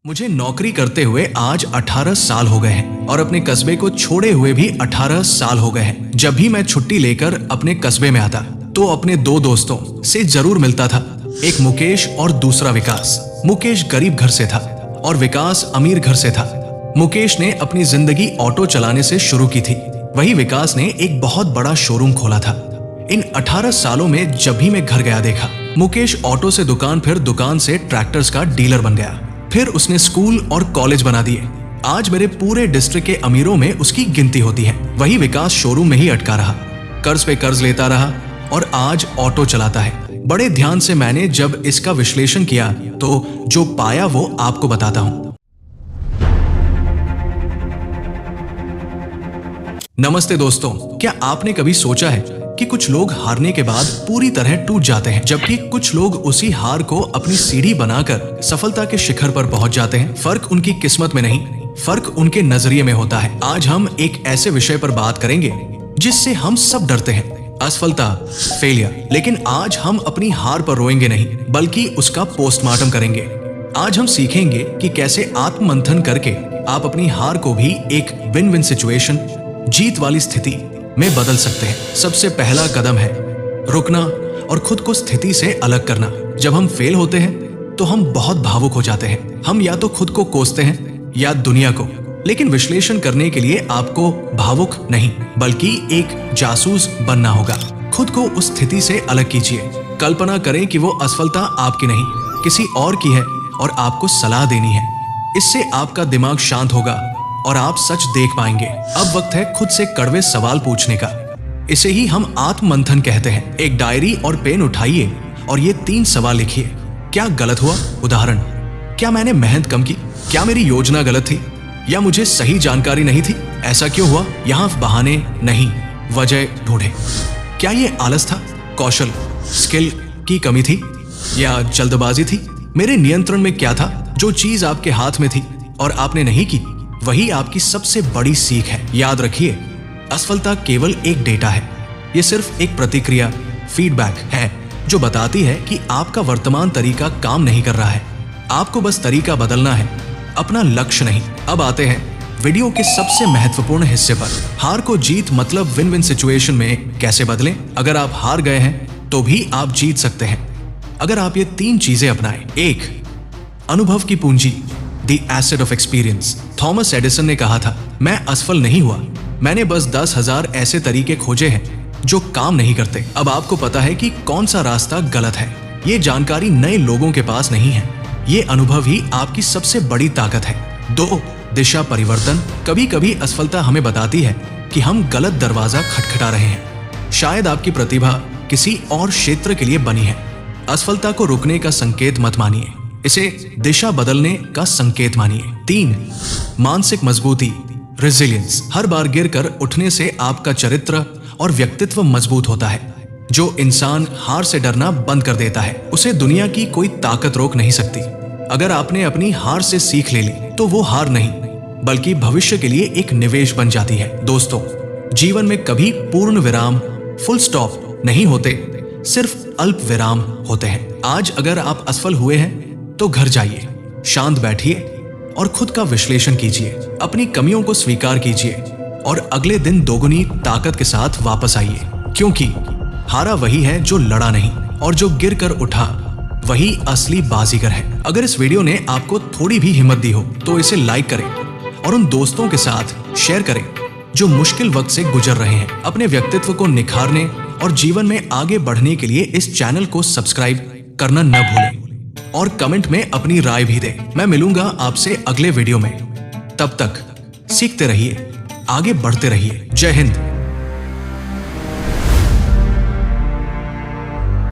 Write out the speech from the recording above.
मुझे नौकरी करते हुए आज 18 साल हो गए हैं और अपने कस्बे को छोड़े हुए भी 18 साल हो गए हैं। जब भी मैं छुट्टी लेकर अपने कस्बे में आता तो अपने दो दोस्तों से जरूर मिलता था, एक मुकेश और दूसरा विकास। मुकेश गरीब घर से था और विकास अमीर घर से था। मुकेश ने अपनी जिंदगी ऑटो चलाने से शुरू की थी, वही विकास ने एक बहुत बड़ा शोरूम खोला था। इन 18 सालों में जब भी मैं घर गया देखा, मुकेश ऑटो से दुकान, फिर दुकान से ट्रैक्टर्स का डीलर बन गया, फिर उसने स्कूल और कॉलेज बना दिए। आज मेरे पूरे डिस्ट्रिक्ट के अमीरों में उसकी गिनती होती है। वही विकास शोरूम में ही अटका रहा, कर्ज पे कर्ज लेता रहा और आज ऑटो चलाता है। बड़े ध्यान से मैंने जब इसका विश्लेषण किया तो जो पाया वो आपको बताता हूं। नमस्ते दोस्तों, क्या आपने कभी सोचा है कि कुछ लोग हारने के बाद पूरी तरह टूट जाते हैं, जबकि कुछ लोग उसी हार को अपनी सीढ़ी बनाकर सफलता के शिखर पर पहुंच जाते हैं। फर्क उनकी किस्मत में नहीं, फर्क उनके नजरिए में होता है। आज हम एक ऐसे विषय पर बात करेंगे जिससे हम सब डरते हैं, असफलता, फेलियर। लेकिन आज हम अपनी हार पर रोएंगे नहीं, बल्कि उसका पोस्टमार्टम करेंगे। आज हम सीखेंगे कि कैसे आत्ममंथन करके आप अपनी हार को भी एक विन विन सिचुएशन, जीत वाली स्थिति में बदल सकते हैं। सबसे पहला कदम है रुकना और खुद को स्थिति से अलग करना। जब हम फेल होते हैं तो हम बहुत भावुक हो जाते हैं। हम या तो खुद को कोसते हैं या दुनिया को। लेकिन विश्लेषण करने के लिए आपको भावुक नहीं, बल्कि एक जासूस बनना होगा। खुद को उस स्थिति से अलग कीजिए। कल्पना करें कि वो असफलता आपकी नहीं, किसी और की है और आपको सलाह देनी है। इससे आपका दिमाग शांत होगा और आप सच देख पाएंगे। अब वक्त है खुद से कड़वे सवाल पूछने का। इसे ही हम आत्ममंथन कहते हैं। एक डायरी और पेन उठाइए और ये 3 सवाल लिखिए। क्या गलत हुआ? उदाहरण, क्या मैंने मेहनत कम की? क्या मेरी योजना गलत थी? या मुझे सही जानकारी नहीं थी? ऐसा क्यों हुआ? यहाँ बहाने नहीं, वजह ढूंढे। क्या ये आलस था, कौशल, स्किल की कमी थी या जल्दबाजी थी? मेरे नियंत्रण में क्या था? जो चीज आपके हाथ में थी और आपने नहीं की, वही आपकी सबसे बड़ी सीख है। याद रखिए, असफलता केवल एक डेटा है। ये सिर्फ एक प्रतिक्रिया, फीडबैक है जो बताती है कि आपका वर्तमान तरीका काम नहीं कर रहा है। आपको बस तरीका बदलना है, अपना लक्ष्य नहीं। अब आते हैं वीडियो के सबसे महत्वपूर्ण हिस्से पर। हार को जीत मतलब विन विन सिचुएशन में कैसे बदलें। अगर आप हार गए हैं तो भी आप जीत सकते हैं अगर आप ये 3 चीजें अपनाएं। 1, अनुभव की पूंजी, the asset of experience. Thomas Edison ने कहा था, मैं असफल नहीं हुआ, मैंने बस 10,000 ऐसे तरीके खोजे हैं जो काम नहीं करते। अब आपको पता है कि कौन सा रास्ता गलत है। ये जानकारी नए लोगों के पास नहीं है, ये अनुभव ही आपकी सबसे बड़ी ताकत है। 2, दिशा परिवर्तन। कभी कभी असफलता हमें बताती है कि हम गलत दरवाजा खटखटा रहे हैं। शायद आपकी प्रतिभा किसी और क्षेत्र के लिए बनी है। असफलता को रुकने का संकेत मत मानिए, इसे दिशा बदलने का संकेत मानिए। 3, मानसिक मजबूती, रेजिलियंस। हर बार गिरकर उठने से आपका चरित्र और व्यक्तित्व मजबूत होता है। जो इंसान हार से डरना बंद कर देता है, उसे दुनिया की कोई ताकत रोक नहीं सकती। अगर आपने अपनी हार से सीख ले ली तो वो हार नहीं, बल्कि भविष्य के लिए एक निवेश बन जाती है। दोस्तों, जीवन में कभी पूर्ण विराम, फुल स्टॉप नहीं होते, सिर्फ अल्प विराम होते हैं। आज अगर आप असफल हुए हैं तो घर जाइए, शांत बैठिए और खुद का विश्लेषण कीजिए। अपनी कमियों को स्वीकार कीजिए और अगले दिन दोगुनी ताकत के साथ वापस आइए, क्योंकि हारा वही है जो लड़ा नहीं, और जो गिर कर उठा वही असली बाजीगर है। अगर इस वीडियो ने आपको थोड़ी भी हिम्मत दी हो तो इसे लाइक करें और उन दोस्तों के साथ शेयर करें जो मुश्किल वक्त से गुजर रहे हैं। अपने व्यक्तित्व को निखारने और जीवन में आगे बढ़ने के लिए इस चैनल को सब्सक्राइब करना न भूलें और कमेंट में अपनी राय भी दें। मैं मिलूंगा आपसे अगले वीडियो में। तब तक सीखते रहिए, आगे बढ़ते रहिए। जय हिंद।